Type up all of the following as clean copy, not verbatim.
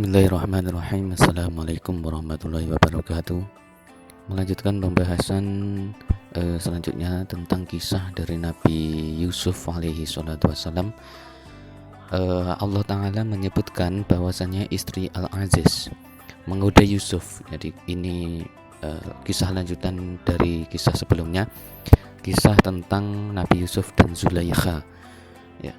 Bismillahirrahmanirrahim. Assalamualaikum warahmatullahi wabarakatuh. Melanjutkan pembahasan selanjutnya tentang kisah dari Nabi Yusuf alaihi salatu wassalam. Allah Ta'ala menyebutkan bahwasanya istri Al-Aziz menggoda Yusuf. Jadi ini kisah lanjutan dari kisah sebelumnya, kisah tentang Nabi Yusuf dan Zulaikha. Ya.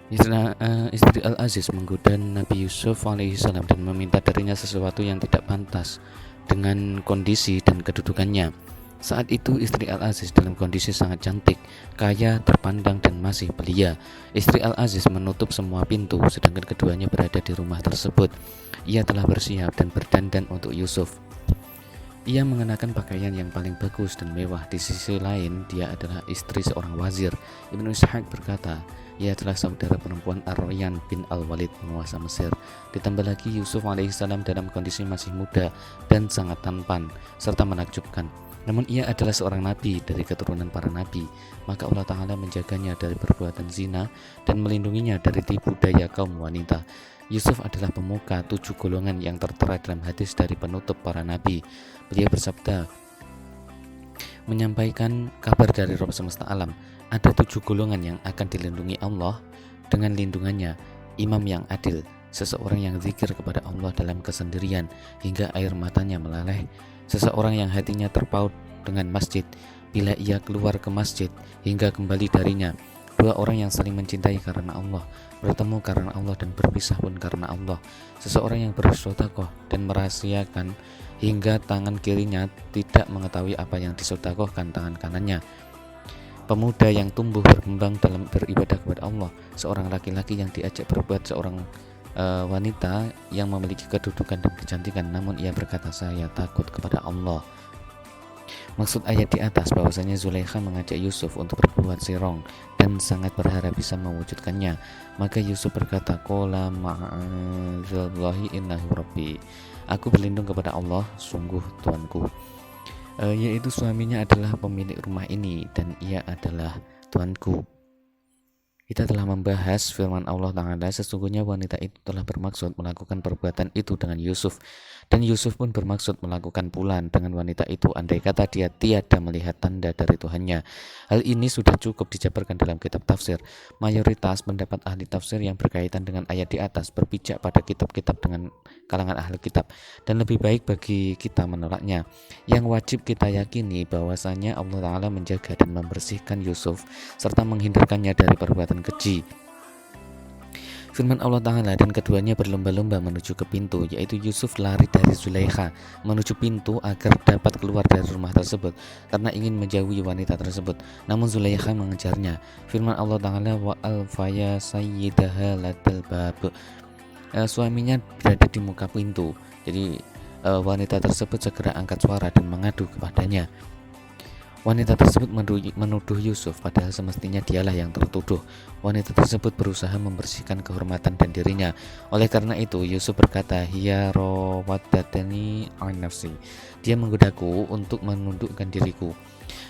Istri Al-Aziz menggoda Nabi Yusuf alaihissalam dan meminta darinya sesuatu yang tidak pantas dengan kondisi dan kedudukannya. Saat itu istri Al-Aziz dalam kondisi sangat cantik, kaya, terpandang dan masih belia. Istri Al-Aziz menutup semua pintu sedangkan keduanya berada di rumah tersebut. Ia telah bersiap dan berdandan untuk Yusuf. Ia mengenakan pakaian yang paling bagus dan mewah. Di sisi lain, dia adalah istri seorang wazir. Ibnu Ishaq berkata, ia adalah saudara perempuan Ar-Rayyan bin Al-Walid, penguasa Mesir. Ditambah lagi Yusuf alaihissalam dalam kondisi masih muda dan sangat tampan serta menakjubkan. Namun ia adalah seorang nabi dari keturunan para nabi. Maka Allah Ta'ala menjaganya dari perbuatan zina dan melindunginya dari tipu daya kaum wanita. Yusuf adalah pemuka 7 golongan yang tertera dalam hadis dari penutup para nabi. Beliau bersabda, menyampaikan kabar dari Rabb semesta alam. Ada 7 golongan yang akan dilindungi Allah dengan lindungannya. Imam yang adil, seseorang yang zikir kepada Allah dalam kesendirian hingga air matanya meleleh, seseorang yang hatinya terpaut dengan masjid bila ia keluar ke masjid hingga kembali darinya, 2 orang yang saling mencintai karena Allah, bertemu karena Allah dan berpisah pun karena Allah, seseorang yang bersedekah dan merahasiakan hingga tangan kirinya tidak mengetahui apa yang disedekahkan tangan kanannya, pemuda yang tumbuh berkembang dalam beribadah kepada Allah, seorang laki-laki yang diajak berbuat seorang wanita yang memiliki kedudukan dan kecantikan namun ia berkata, saya takut kepada Allah. Maksud ayat di atas bahwasanya Zulaikha mengajak Yusuf untuk berbuat sirong dan sangat berharap bisa mewujudkannya. Maka Yusuf berkata, qala ma'adzallahi innahu rabbi, aku berlindung kepada Allah, sungguh Tuanku. Yaitu suaminya adalah pemilik rumah ini dan ia adalah Tuanku. Kita telah membahas firman Allah Ta'ala, sesungguhnya wanita itu telah bermaksud melakukan perbuatan itu dengan Yusuf, dan Yusuf pun bermaksud melakukan pula dengan wanita itu andai kata dia tiada melihat tanda dari Tuhannya. Hal ini sudah cukup dijabarkan dalam kitab tafsir. Mayoritas pendapat ahli tafsir yang berkaitan dengan ayat di atas berpijak pada kitab-kitab dengan kalangan ahli kitab, dan lebih baik bagi kita menolaknya. Yang wajib kita yakini bahwasanya Allah Ta'ala menjaga dan membersihkan Yusuf serta menghindarkannya dari perbuatan keji. Firman Allah Ta'ala, dan keduanya berlomba-lomba menuju ke pintu, yaitu Yusuf lari dari Zulaikha menuju pintu agar dapat keluar dari rumah tersebut karena ingin menjauhi wanita tersebut. Namun Zulaikha mengejarnya. Firman Allah Ta'ala, wa alfaya sayyidaha ladal bab, suaminya berada di muka pintu. Jadi wanita tersebut segera angkat suara dan mengadu kepadanya. Wanita tersebut menuduh Yusuf, padahal semestinya dialah yang tertuduh. Wanita tersebut berusaha membersihkan kehormatan dan dirinya. Oleh karena itu Yusuf berkata, hiya rawaddatani an nafsi, dia menggodaku untuk menundukkan diriku.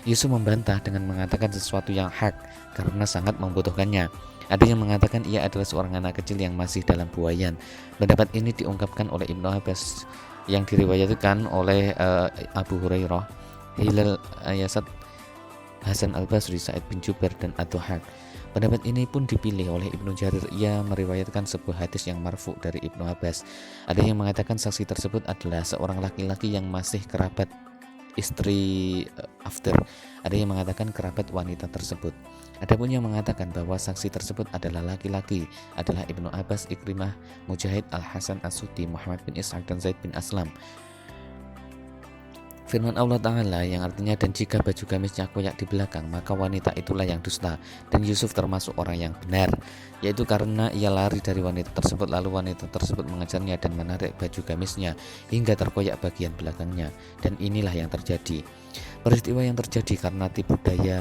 Yusuf membantah dengan mengatakan sesuatu yang hak karena sangat membutuhkannya. Ada yang mengatakan ia adalah seorang anak kecil yang masih dalam buayan. Pendapat ini diungkapkan oleh Ibnu Abbas yang diriwayatkan oleh Abu Hurairah, Hilal Ayasat, Hasan Al-Basri, Sa'id bin Jubair dan Ad-Dhahak. Pendapat ini pun dipilih oleh Ibnu Jarir. Ia meriwayatkan sebuah hadis yang marfu dari Ibnu Abbas. Ada yang mengatakan saksi tersebut adalah seorang laki-laki yang masih kerabat istri after. Ada yang mengatakan kerabat wanita tersebut. Ada pun yang mengatakan bahwa saksi tersebut adalah laki-laki, adalah Ibnu Abbas, Ikrimah, Mujahid, Al-Hasan As-Suddi, Muhammad bin Ishaq dan Zaid bin Aslam. Firman Allah Ta'ala yang artinya, dan jika baju gamisnya koyak di belakang maka wanita itulah yang dusta, dan Yusuf termasuk orang yang benar, yaitu karena ia lari dari wanita tersebut lalu wanita tersebut mengejarnya dan menarik baju gamisnya hingga terkoyak bagian belakangnya, dan inilah yang terjadi. Peristiwa yang terjadi karena tipu daya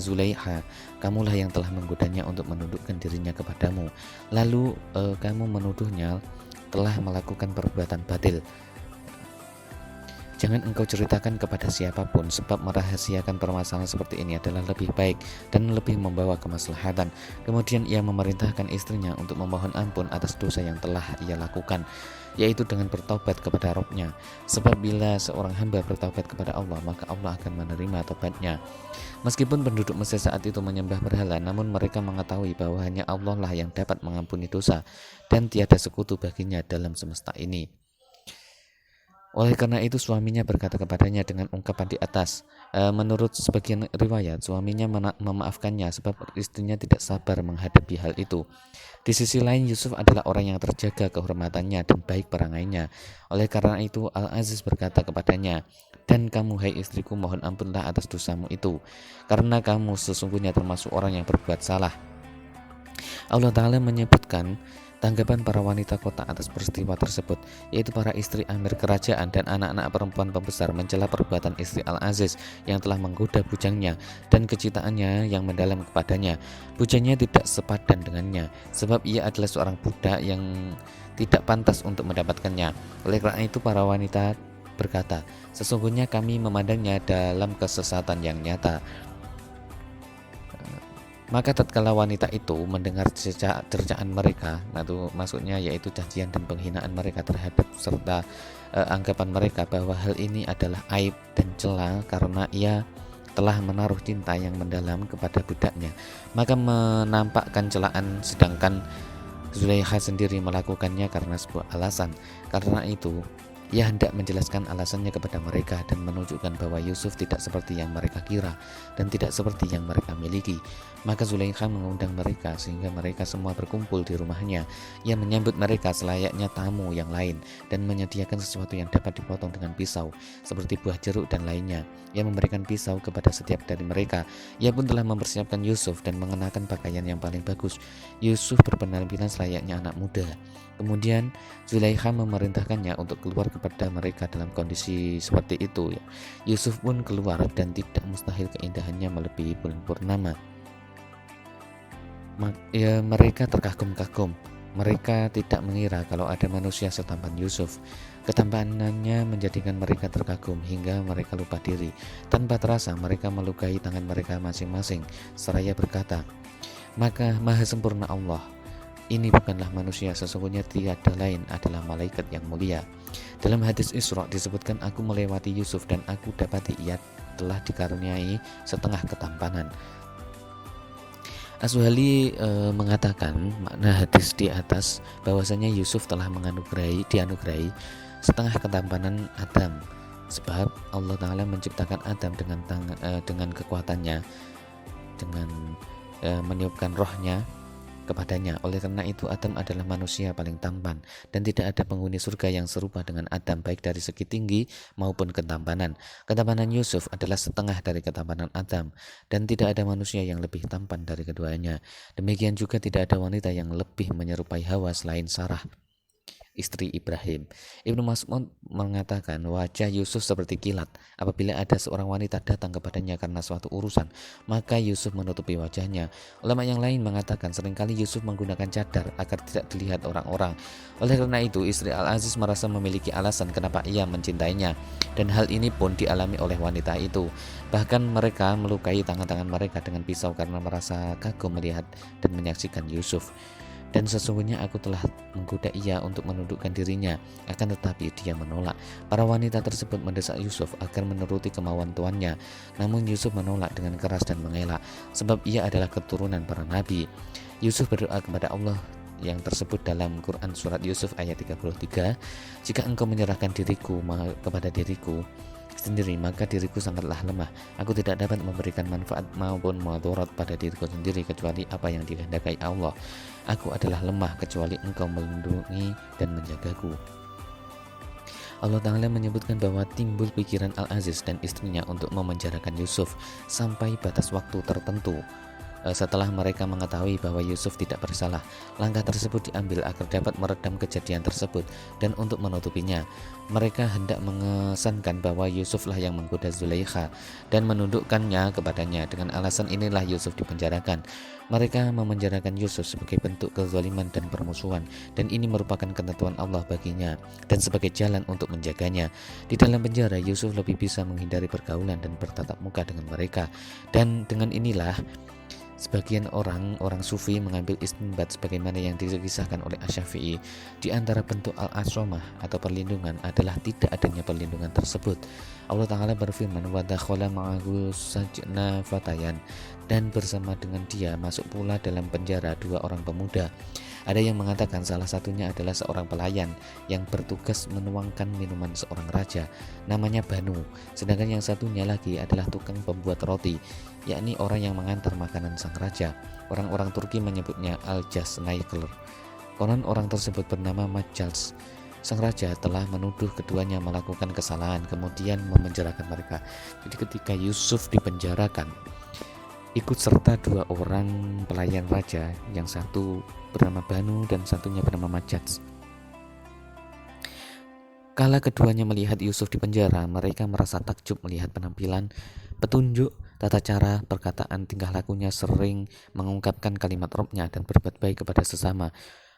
Zulaikha, kamulah yang telah menggodanya untuk menundukkan dirinya kepadamu, lalu kamu menuduhnya telah melakukan perbuatan batil. Jangan engkau ceritakan kepada siapapun, sebab merahasiakan permasalahan seperti ini adalah lebih baik dan lebih membawa kemaslahatan. Kemudian ia memerintahkan istrinya untuk memohon ampun atas dosa yang telah ia lakukan, yaitu dengan bertobat kepada Rabb-Nya. Sebab bila seorang hamba bertobat kepada Allah, maka Allah akan menerima tobatnya. Meskipun penduduk Mesir saat itu menyembah berhala, namun mereka mengetahui bahwa hanya Allah lah yang dapat mengampuni dosa dan tiada sekutu baginya dalam semesta ini. Oleh karena itu suaminya berkata kepadanya dengan ungkapan di atas. Menurut sebagian riwayat, suaminya memaafkannya sebab istrinya tidak sabar menghadapi hal itu. Di sisi lain, Yusuf adalah orang yang terjaga kehormatannya dan baik perangainya. Oleh karena itu, Al-Aziz berkata kepadanya, "Dan kamu, hai istriku, mohon ampunlah atas dosamu itu, karena kamu sesungguhnya termasuk orang yang berbuat salah." Allah Ta'ala menyebutkan tanggapan para wanita kota atas peristiwa tersebut, yaitu para istri amir kerajaan dan anak-anak perempuan pembesar mencela perbuatan istri Al-Aziz yang telah menggoda bujangnya dan kecintaannya yang mendalam kepadanya. Bujangnya tidak sepadan dengannya, sebab ia adalah seorang budak yang tidak pantas untuk mendapatkannya. Oleh karena itu para wanita berkata, "Sesungguhnya kami memandangnya dalam kesesatan yang nyata." Maka tatkala wanita itu mendengar cercaan mereka, itu maksudnya yaitu cacian dan penghinaan mereka terhadap serta anggapan mereka bahwa hal ini adalah aib dan cela karena ia telah menaruh cinta yang mendalam kepada budaknya, maka menampakkan celaan, sedangkan Zulaikha sendiri melakukannya karena sebuah alasan. Karena itu ia hendak menjelaskan alasannya kepada mereka dan menunjukkan bahwa Yusuf tidak seperti yang mereka kira dan tidak seperti yang mereka miliki. Maka Zulaikha mengundang mereka sehingga mereka semua berkumpul di rumahnya. Ia menyambut mereka selayaknya tamu yang lain dan menyediakan sesuatu yang dapat dipotong dengan pisau seperti buah jeruk dan lainnya. Ia memberikan pisau kepada setiap dari mereka. Ia pun telah mempersiapkan Yusuf dan mengenakan pakaian yang paling bagus. Yusuf berpenampilan selayaknya anak muda. Kemudian Zulaikha memerintahkannya untuk keluar kepada mereka dalam kondisi seperti itu. Yusuf pun keluar dan tidak mustahil keindahannya melebihi bulan purnama. Mereka terkagum-kagum. Mereka tidak mengira kalau ada manusia setampan Yusuf. Ketampanannya menjadikan mereka terkagum hingga mereka lupa diri. Tanpa terasa mereka melukai tangan mereka masing-masing seraya berkata, "Maka maha sempurna Allah. Ini bukanlah manusia, sesungguhnya tiada lain adalah malaikat yang mulia." Dalam hadis Isra disebutkan, "Aku melewati Yusuf dan aku dapati ia telah dikaruniai setengah ketampanan." As-Suhali mengatakan makna hadis di atas bahwasanya Yusuf telah dianugerahi setengah ketampanan Adam, sebab Allah Ta'ala menciptakan Adam dengan kekuatannya, dengan meniupkan rohnya kepadanya. Oleh karena itu Adam adalah manusia paling tampan dan tidak ada penghuni surga yang serupa dengan Adam baik dari segi tinggi maupun ketampanan. Ketampanan Yusuf adalah setengah dari ketampanan Adam dan tidak ada manusia yang lebih tampan dari keduanya. Demikian juga tidak ada wanita yang lebih menyerupai Hawa selain Sarah, istri Ibrahim. Ibnu Mas'ud mengatakan wajah Yusuf seperti kilat. Apabila ada seorang wanita datang kepadanya karena suatu urusan, maka Yusuf menutupi wajahnya. Ulama yang lain mengatakan seringkali Yusuf menggunakan cadar agar tidak dilihat orang-orang. Oleh karena itu istri Al-Aziz merasa memiliki alasan kenapa ia mencintainya, dan hal ini pun dialami oleh wanita itu. Bahkan mereka melukai tangan-tangan mereka dengan pisau karena merasa kagum melihat dan menyaksikan Yusuf. Dan sesungguhnya aku telah menggoda ia untuk menundukkan dirinya, akan tetapi dia menolak. Para wanita tersebut mendesak Yusuf agar menuruti kemauan tuannya, namun Yusuf menolak dengan keras dan mengelak, sebab ia adalah keturunan para nabi. Yusuf berdoa kepada Allah yang tersebut dalam Quran surat Yusuf ayat 33, "Jika engkau menyerahkan diriku kepada diriku sendiri, maka diriku sangatlah lemah. Aku tidak dapat memberikan manfaat maupun mudarat pada diriku sendiri kecuali apa yang dikehendaki Allah. Aku adalah lemah kecuali engkau melindungi dan menjagaku." Allah Ta'ala menyebutkan bahwa timbul pikiran Al-Aziz dan istrinya untuk memenjarakan Yusuf sampai batas waktu tertentu. setelah mereka mengetahui bahwa Yusuf tidak bersalah. Langkah tersebut diambil agar dapat meredam kejadian tersebut dan untuk menutupinya, mereka hendak mengesankan bahwa Yusuflah yang menggoda Zulaikha dan menundukkannya kepadanya. Dengan alasan inilah Yusuf dipenjarakan. Mereka memenjarakan Yusuf sebagai bentuk kezaliman dan permusuhan, dan ini merupakan ketentuan Allah baginya dan sebagai jalan untuk menjaganya. Di dalam penjara, Yusuf lebih bisa menghindari pergaulan dan bertatap muka dengan mereka, dan dengan inilah sebagian orang sufi mengambil istinbat sebagaimana yang dikisahkan oleh Asy-Syafi'i. Di antara bentuk al-asomah atau perlindungan adalah tidak adanya perlindungan tersebut. Allah Ta'ala berfirman, wa dakhala ma'ahu sajna fatayan, dan bersama dengan dia masuk pula dalam penjara dua orang pemuda. Ada yang mengatakan salah satunya adalah seorang pelayan yang bertugas menuangkan minuman seorang raja, namanya Banu. Sedangkan yang satunya lagi adalah tukang pembuat roti, yakni orang yang mengantar makanan sang raja. Orang-orang Turki menyebutnya Al-Jasnaykler. Konon orang tersebut bernama Majals. Sang raja telah menuduh keduanya melakukan kesalahan, kemudian memenjarakan mereka. Jadi ketika Yusuf dipenjarakan, ikut serta dua orang pelayan raja, yang satu bernama Banu dan satunya bernama Majals. Kala keduanya melihat Yusuf di penjara, mereka merasa takjub melihat penampilan, petunjuk, tata cara, perkataan, tingkah lakunya, sering mengungkapkan kalimat robnya dan berbuat baik kepada sesama.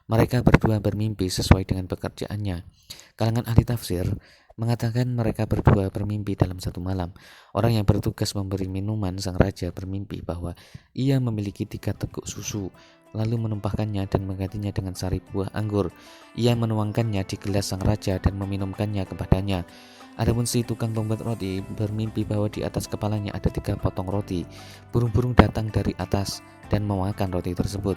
Mereka berdua bermimpi sesuai dengan pekerjaannya. Kalangan ahli tafsir mengatakan mereka berdua bermimpi dalam satu malam. Orang yang bertugas memberi minuman sang raja bermimpi bahwa ia memiliki 3 teguk susu, lalu menumpahkannya dan menggantinya dengan sari buah anggur. Ia menuangkannya di gelas sang raja dan meminumkannya kepadanya. Adapun si tukang pembuat roti bermimpi bahwa di atas kepalanya ada 3 potong roti. Burung-burung datang dari atas dan memakan roti tersebut.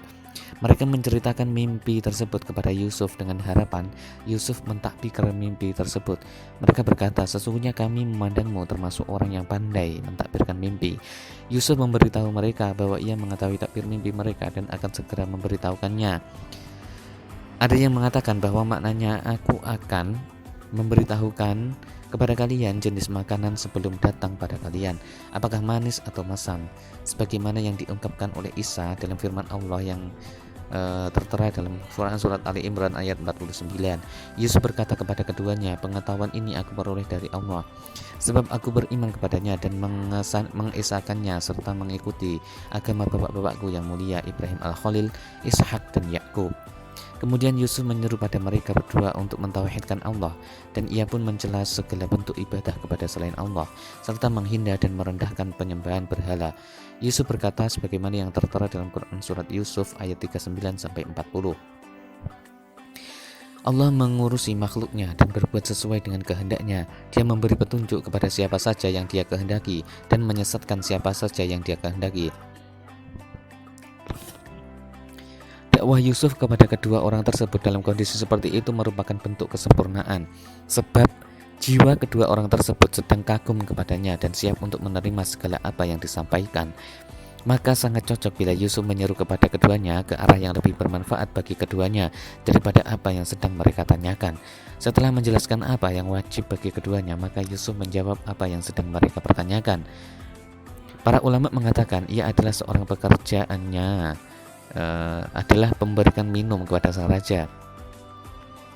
Mereka menceritakan mimpi tersebut kepada Yusuf dengan harapan Yusuf mentakbir mimpi tersebut. Mereka berkata, sesungguhnya kami memandangmu termasuk orang yang pandai mentakbirkan mimpi. Yusuf memberitahu mereka bahwa ia mengetahui takbir mimpi mereka dan akan segera memberitahukannya. Ada yang mengatakan bahwa maknanya, aku akan memberitahukan kepada kalian jenis makanan sebelum datang pada kalian, apakah manis atau masam, sebagaimana yang diungkapkan oleh Isa dalam firman Allah yang tertera dalam surat Ali Imran ayat 49. Yusuf berkata kepada keduanya, pengetahuan ini aku peroleh dari Allah, sebab aku beriman kepadanya dan mengesahkannya serta mengikuti agama bapak-bapakku yang mulia, Ibrahim Al-Khalil, Ishak dan Yakub. Kemudian Yusuf menyeru pada mereka berdua untuk mentauhidkan Allah, dan ia pun mencela segala bentuk ibadah kepada selain Allah, serta menghina dan merendahkan penyembahan berhala. Yusuf berkata sebagaimana yang tertera dalam Quran surat Yusuf ayat 39-40. Allah mengurusi makhluknya dan berbuat sesuai dengan kehendaknya. Dia memberi petunjuk kepada siapa saja yang dia kehendaki dan menyesatkan siapa saja yang dia kehendaki. Dakwah Yusuf kepada kedua orang tersebut dalam kondisi seperti itu merupakan bentuk kesempurnaan, sebab jiwa kedua orang tersebut sedang kagum kepadanya dan siap untuk menerima segala apa yang disampaikan. Maka sangat cocok bila Yusuf menyeru kepada keduanya ke arah yang lebih bermanfaat bagi keduanya daripada apa yang sedang mereka tanyakan. Setelah menjelaskan apa yang wajib bagi keduanya, maka Yusuf menjawab apa yang sedang mereka pertanyakan. Para ulama mengatakan ia adalah seorang pekerjaannya adalah memberikan minum kepada sang raja.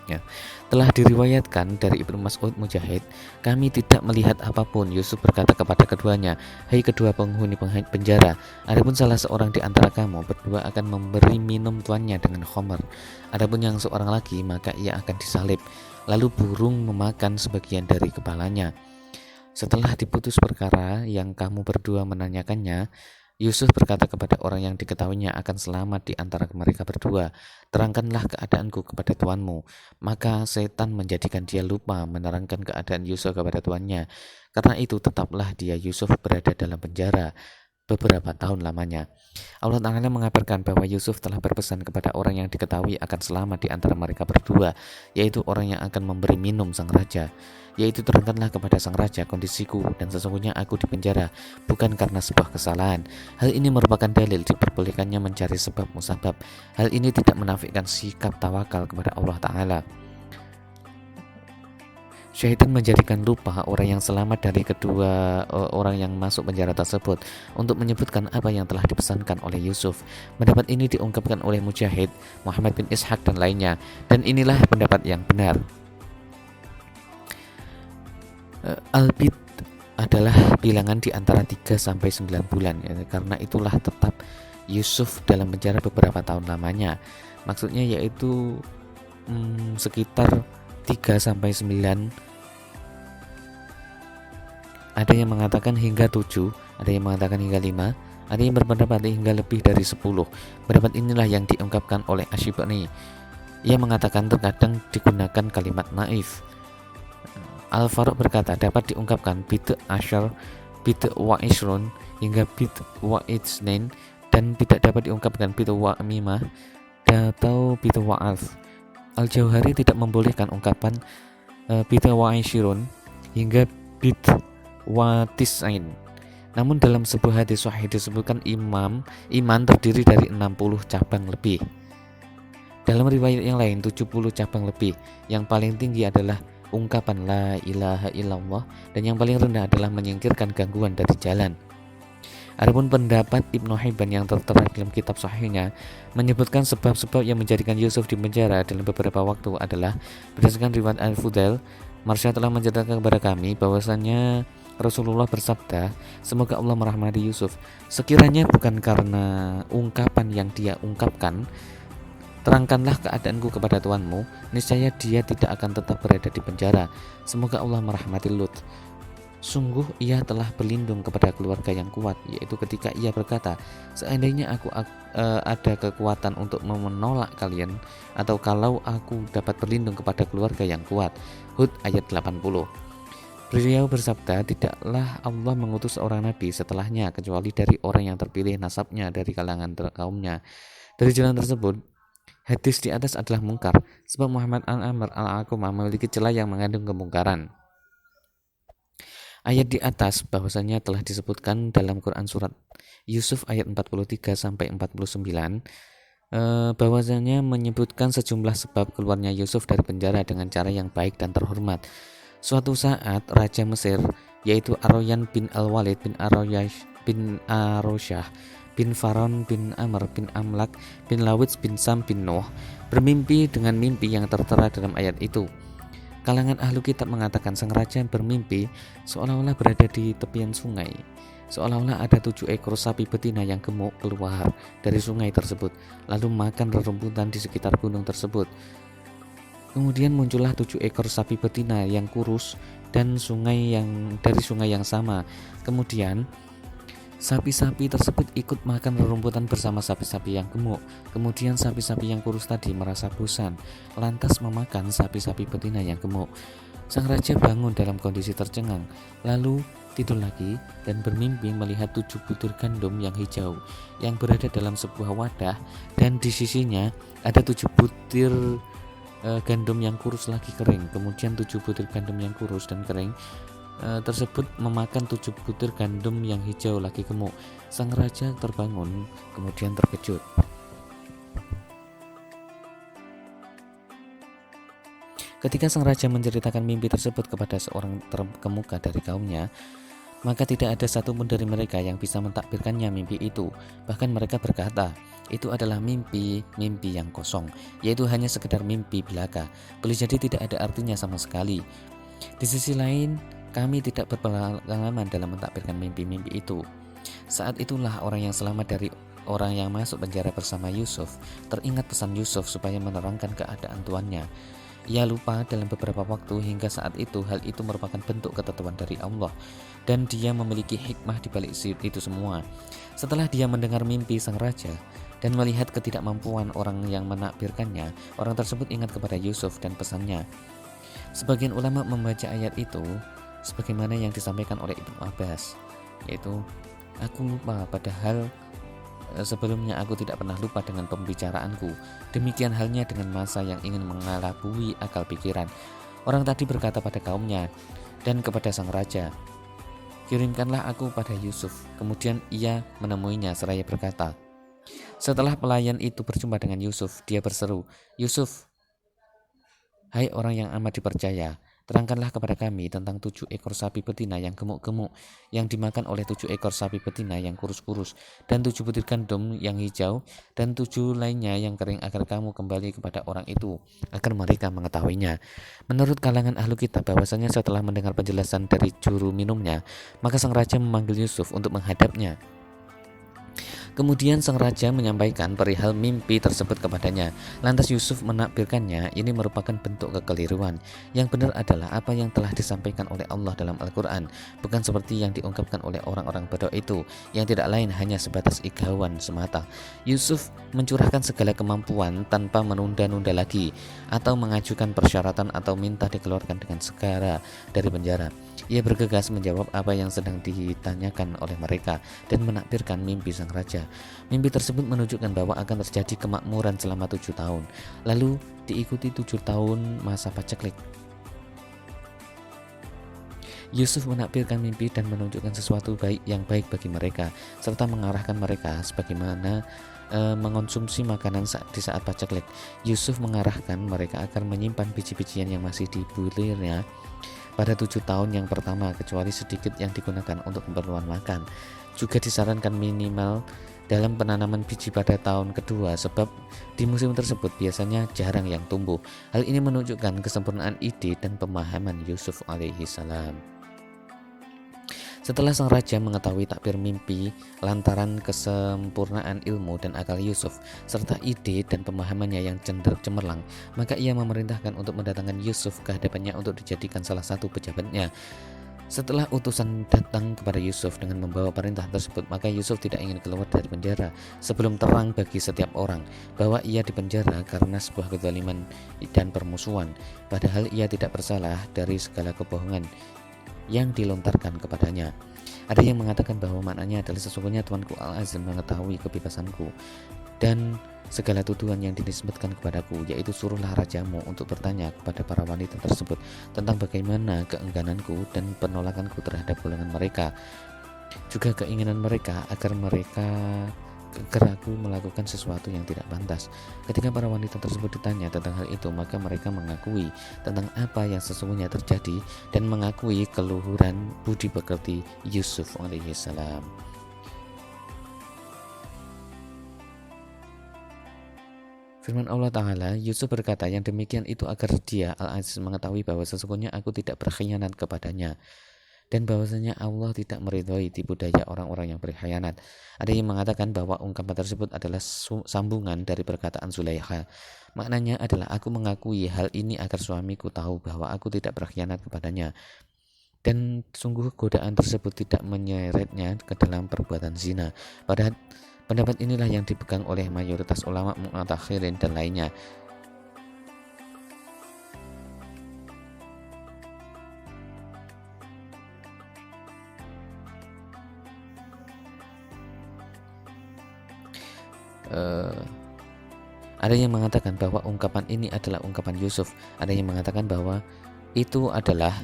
Ya. Telah diriwayatkan dari Ibnu Mas'ud Mujahid, kami tidak melihat apapun. Yusuf berkata kepada keduanya, hai kedua penghuni penjara, adapun salah seorang di antara kamu berdua akan memberi minum tuannya dengan khamr. Adapun yang seorang lagi, maka ia akan disalib, lalu burung memakan sebagian dari kepalanya. Setelah diputus perkara yang kamu berdua menanyakannya, Yusuf berkata kepada orang yang diketahuinya akan selamat di antara mereka berdua, terangkanlah keadaanku kepada tuanmu. Maka setan menjadikan dia lupa menerangkan keadaan Yusuf kepada tuannya. Karena itu tetaplah dia Yusuf berada dalam penjara beberapa tahun lamanya. Allah Ta'ala mengabarkan bahwa Yusuf telah berpesan kepada orang yang diketahui akan selamat di antara mereka berdua, yaitu orang yang akan memberi minum sang raja, yaitu terangkanlah kepada sang raja kondisiku dan sesungguhnya aku di penjara bukan karena sebuah kesalahan. Hal ini merupakan dalil diperbolehkannya mencari sebab musabab. Hal ini tidak menafikan sikap tawakal kepada Allah Ta'ala. Syaitan menjadikan lupa orang yang selamat dari kedua orang yang masuk penjara tersebut untuk menyebutkan apa yang telah dipesankan oleh Yusuf. Pendapat ini diungkapkan oleh Mujahid, Muhammad bin Ishaq dan lainnya, dan inilah pendapat yang benar. Albit adalah bilangan di antara 3 sampai 9 bulan ya, karena itulah tetap Yusuf dalam penjara beberapa tahun lamanya. Maksudnya yaitu sekitar 3 sampai 9. Ada yang mengatakan hingga 7, ada yang mengatakan hingga 5, ada yang berpendapat hingga lebih dari 10. Pendapat inilah yang diungkapkan oleh Asyibani. Ia mengatakan terkadang digunakan kalimat naif. Al-Faruq berkata dapat diungkapkan bid asyar, bid wa isrun hingga bid wa itsnain, dan tidak dapat diungkapkan bid wa mimah atau bid wa alf. Al-Jauhari tidak membolehkan ungkapan bid wa isrun hingga bid wa tis'ain. Namun dalam sebuah hadis sahih disebutkan iman terdiri dari 60 cabang lebih. Dalam riwayat yang lain 70 cabang lebih. Yang paling tinggi adalah ungkapan la ilaha illallah, dan yang paling rendah adalah menyingkirkan gangguan dari jalan. Adapun pendapat Ibnu Hibban yang tertera dalam kitab sahihnya menyebutkan sebab-sebab yang menjadikan Yusuf di penjara dalam beberapa waktu adalah berdasarkan riwayat Al-Fudail, Marsya telah menceritakan kepada kami bahwasanya Rasulullah bersabda, semoga Allah merahmati Yusuf, sekiranya bukan karena ungkapan yang dia ungkapkan, terangkanlah keadaanku kepada Tuanmu, niscaya dia tidak akan tetap berada di penjara. Semoga Allah merahmati Lut. Sungguh ia telah berlindung kepada keluarga yang kuat, yaitu ketika ia berkata, seandainya aku ada kekuatan untuk menolak kalian, atau kalau aku dapat berlindung kepada keluarga yang kuat. Hud ayat 80. Beliau bersabda, tidaklah Allah mengutus seorang nabi setelahnya kecuali dari orang yang terpilih nasabnya dari kalangan kaumnya. Dari jalan tersebut, hadis di atas adalah mungkar, sebab Muhammad al-Amr al-Alqamah memiliki celah yang mengandung kemungkaran. Ayat di atas bahwasanya telah disebutkan dalam Quran surat Yusuf ayat 43 sampai 49, bahwasanya menyebutkan sejumlah sebab keluarnya Yusuf dari penjara dengan cara yang baik dan terhormat. Suatu saat Raja Mesir, yaitu Aroyan bin Al-Walid bin Arosyah bin Faron bin Amr bin Amlak bin Lawits bin Sam bin Nuh bermimpi dengan mimpi yang tertera dalam ayat itu. Kalangan ahlu kitab mengatakan sang raja bermimpi seolah-olah berada di tepian sungai. Seolah-olah ada 7 ekor sapi betina yang gemuk keluar dari sungai tersebut, lalu makan rerumputan di sekitar gunung tersebut. Kemudian muncullah 7 ekor sapi betina yang kurus dan dari sungai yang sama. Kemudian sapi-sapi tersebut ikut makan rerumputan bersama sapi-sapi yang gemuk. Kemudian sapi-sapi yang kurus tadi merasa bosan, lantas memakan sapi-sapi betina yang gemuk. Sang raja bangun dalam kondisi tercengang, lalu tidur lagi dan bermimpi melihat 7 butir gandum yang hijau yang berada dalam sebuah wadah, dan di sisinya ada 7 butir gandum yang kurus lagi kering. Kemudian 7 butir gandum yang kurus dan kering tersebut memakan 7 butir gandum yang hijau lagi gemuk. Sang raja terbangun kemudian terkejut. Ketika sang raja menceritakan mimpi tersebut kepada seorang terkemuka dari kaumnya, maka tidak ada satupun dari mereka yang bisa mentakbirkannya mimpi itu. Bahkan mereka berkata, itu adalah mimpi yang kosong, yaitu hanya sekedar mimpi belaka. Boleh jadi tidak ada artinya sama sekali. Di sisi lain, kami tidak berpengalaman dalam mentakbirkan mimpi-mimpi itu. Saat itulah orang yang selamat dari orang yang masuk penjara bersama Yusuf teringat pesan Yusuf supaya menerangkan keadaan tuannya. Ia lupa dalam beberapa waktu hingga saat itu hal itu merupakan bentuk ketetapan dari Allah, dan dia memiliki hikmah di balik itu semua. Setelah dia mendengar mimpi sang raja dan melihat ketidakmampuan orang yang menakbirkannya, orang tersebut ingat kepada Yusuf dan pesannya. Sebagian ulama membaca ayat itu sebagaimana yang disampaikan oleh Ibnu Abbas, yaitu aku lupa padahal sebelumnya aku tidak pernah lupa dengan pembicaraanku. Demikian halnya dengan masa yang ingin mengelabui akal pikiran. Orang tadi berkata pada kaumnya dan kepada sang raja, kirimkanlah aku pada Yusuf. Kemudian ia menemuinya seraya berkata, setelah pelayan itu berjumpa dengan Yusuf, dia berseru, Yusuf, hai orang yang amat dipercaya, Terangkanlah kepada kami tentang 7 ekor sapi betina yang gemuk-gemuk yang dimakan oleh 7 ekor sapi betina yang kurus-kurus, dan 7 butir gandum yang hijau, dan 7 lainnya yang kering, agar kamu kembali kepada orang itu agar mereka mengetahuinya. Menurut kalangan ahlu kitab, bahwasanya setelah mendengar penjelasan dari juru minumnya, maka sang raja memanggil Yusuf untuk menghadapnya. Kemudian sang raja menyampaikan perihal mimpi tersebut kepadanya. Lantas Yusuf menakbirkannya. Ini merupakan bentuk kekeliruan. Yang benar adalah apa yang telah disampaikan oleh Allah dalam Al-Quran, bukan seperti yang diungkapkan oleh orang-orang bodoh itu, yang tidak lain hanya sebatas igawan semata. Yusuf mencurahkan segala kemampuan tanpa menunda-nunda lagi, atau mengajukan persyaratan atau minta dikeluarkan dengan segera dari penjara. Ia bergegas menjawab apa yang sedang ditanyakan oleh mereka dan menakbirkan mimpi sang raja. Mimpi tersebut menunjukkan bahwa akan terjadi kemakmuran selama 7 tahun, lalu diikuti 7 tahun masa paceklik. Yusuf menakbirkan mimpi dan menunjukkan sesuatu yang baik bagi mereka, serta mengarahkan mereka sebagaimana mengonsumsi makanan di saat paceklik. Yusuf mengarahkan mereka agar menyimpan biji-bijian yang masih di bulirnya pada 7 tahun yang pertama, kecuali sedikit yang digunakan untuk keperluan makan. Juga disarankan minimal dalam penanaman biji pada tahun kedua, sebab di musim tersebut biasanya jarang yang tumbuh. Hal ini menunjukkan kesempurnaan ide dan pemahaman Yusuf alaihi salam. Setelah sang raja mengetahui takbir mimpi lantaran kesempurnaan ilmu dan akal Yusuf serta ide dan pemahamannya yang cemerlang, maka ia memerintahkan untuk mendatangkan Yusuf ke hadapannya untuk dijadikan salah satu pejabatnya. Setelah utusan datang kepada Yusuf dengan membawa perintah tersebut, maka Yusuf tidak ingin keluar dari penjara sebelum terang bagi setiap orang bahwa ia dipenjara karena sebuah kezaliman dan permusuhan, padahal ia tidak bersalah dari segala kebohongan yang dilontarkan kepadanya. Ada yang mengatakan bahwa maknanya adalah sesungguhnya Tuanku Al-Aziz mengetahui kebebasanku dan segala tuduhan yang dinisbatkan kepadaku, yaitu suruhlah rajamu untuk bertanya kepada para wanita tersebut tentang bagaimana keenggananku dan penolakanku terhadap golongan mereka, juga keinginan mereka agar aku melakukan sesuatu yang tidak pantas. Ketika para wanita tersebut ditanya tentang hal itu, maka mereka mengakui tentang apa yang sesungguhnya terjadi dan mengakui keluhuran budi pekerti Yusuf alaihi salam. Firman Allah Ta'ala, Yusuf berkata, yang demikian itu agar dia Al-Aziz mengetahui bahwa sesungguhnya aku tidak berkhianat kepadanya, dan bahwasanya Allah tidak meridhoi tipu daya orang-orang yang berkhianat. Ada yang mengatakan bahwa ungkapan tersebut adalah sambungan dari perkataan Zulaikha. Maknanya adalah aku mengakui hal ini agar suamiku tahu bahwa aku tidak berkhianat kepadanya, dan sungguh godaan tersebut tidak menyeretnya ke dalam perbuatan zina. Pada pendapat inilah yang dipegang oleh mayoritas ulama mu'takhirin dan lainnya. Ada yang mengatakan bahwa ungkapan ini adalah ungkapan Yusuf. Ada yang mengatakan bahwa itu adalah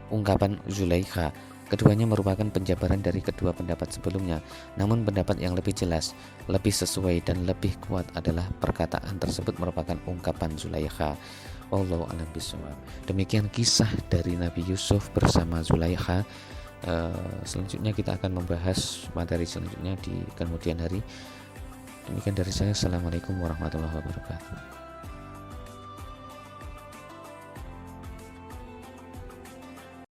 ungkapan Zulaikha. Keduanya merupakan penjabaran dari kedua pendapat sebelumnya. Namun pendapat yang lebih jelas, lebih sesuai dan lebih kuat adalah perkataan tersebut merupakan ungkapan Zulaikha. Wallahu a'lam bishawab. Demikian kisah dari Nabi Yusuf bersama Zulaikha. Selanjutnya kita akan membahas materi selanjutnya di kemudian hari. Demikian dari saya. Assalamualaikum warahmatullahi wabarakatuh.